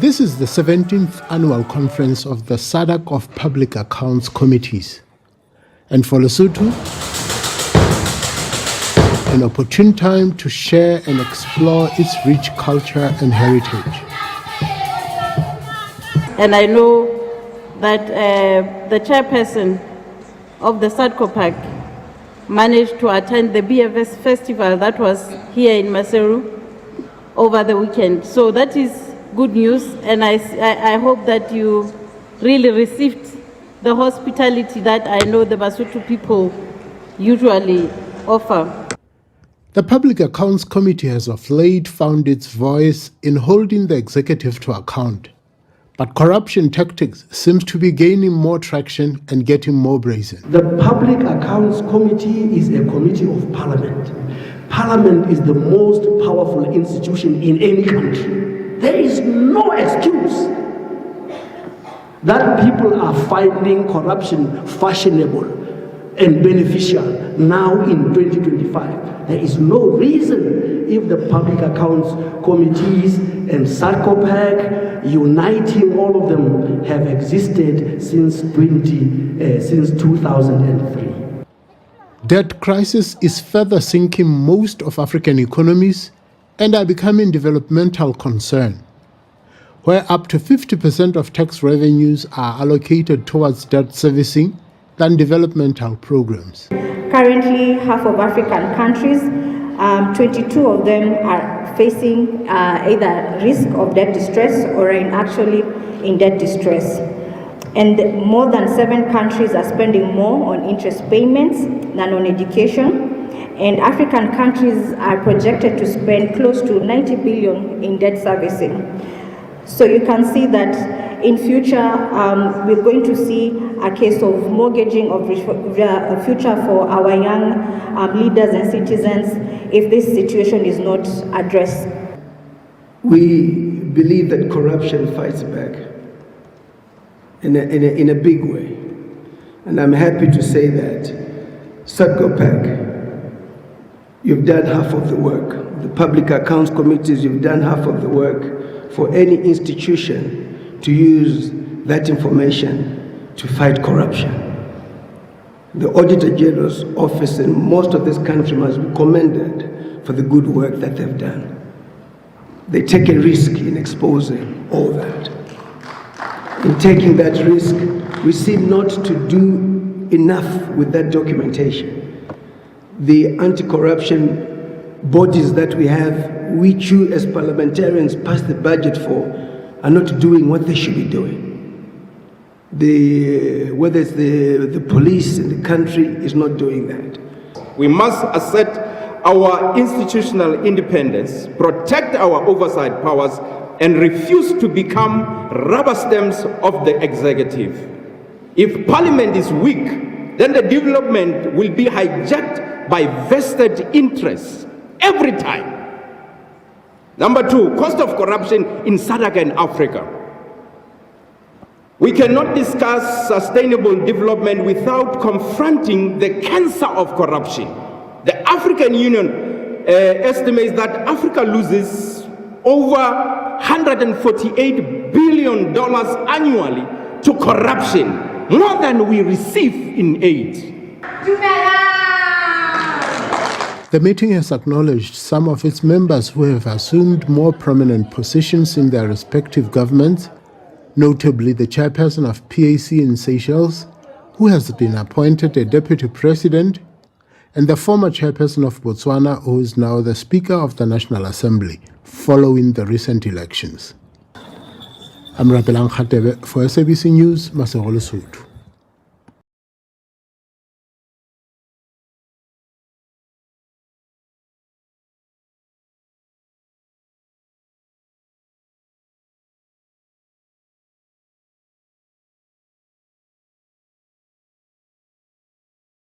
This is the 17th annual conference of the SADC of Public Accounts Committees. And for Lesotho, an opportune time to share and explore its rich culture and heritage. And I know that the chairperson of the SADC Pack managed to attend the BFS festival that was here in Maseru over the weekend. So that is good news, and I hope that you really received the hospitality that I know the Basotho people usually offer. The Public Accounts Committee has of late found its voice in holding the executive to account. But corruption tactics seems to be gaining more traction and getting more brazen. The Public Accounts Committee is a committee of Parliament. Parliament is the most powerful institution in any country. There is no excuse that people are finding corruption fashionable and beneficial now in 2025. There is no reason if the Public Accounts Committees and SADC Pack, uniting all of them, have existed since 2003. Debt crisis is further sinking most of African economies and are becoming developmental concern, where up to 50% of tax revenues are allocated towards debt servicing than developmental programs. Currently, half of African countries, 22 of them are facing either risk of debt distress or actually in debt distress. And more than 7 countries are spending more on interest payments than on education. And African countries are projected to spend close to 90 billion in debt servicing. So you can see that in future, we're going to see a case of mortgaging of the future for our young leaders and citizens if this situation is not addressed. We believe that corruption fights back in a big way. And I'm happy to say that SADC Pack, you've done half of the work. The Public Accounts Committees, you've done half of the work for any institution to use that information to fight corruption. The Auditor General's office in most of this country must be commended for the good work that they've done. They take a risk in exposing all that. In taking that risk, we seem not to do enough with that documentation. The anti-corruption bodies that we have, which you as parliamentarians pass the budget for, are not doing what they should be doing. Whether it's the police in the country is not doing that. We must assert our institutional independence, protect our oversight powers, and refuse to become rubber stamps of the executive. If Parliament is weak, then the development will be hijacked by vested interests every time. Number 2, cost of corruption in SADC and Africa. We cannot discuss sustainable development without confronting the cancer of corruption. The African Union estimates that Africa loses over $148 billion annually to corruption, more than we receive in aid. The meeting has acknowledged some of its members who have assumed more prominent positions in their respective governments, notably the chairperson of PAC in Seychelles, who has been appointed a deputy president, and the former chairperson of Botswana, who is now the Speaker of the National Assembly, following the recent elections. I'm Rapelang Khatebe for SABC News, Lesotho.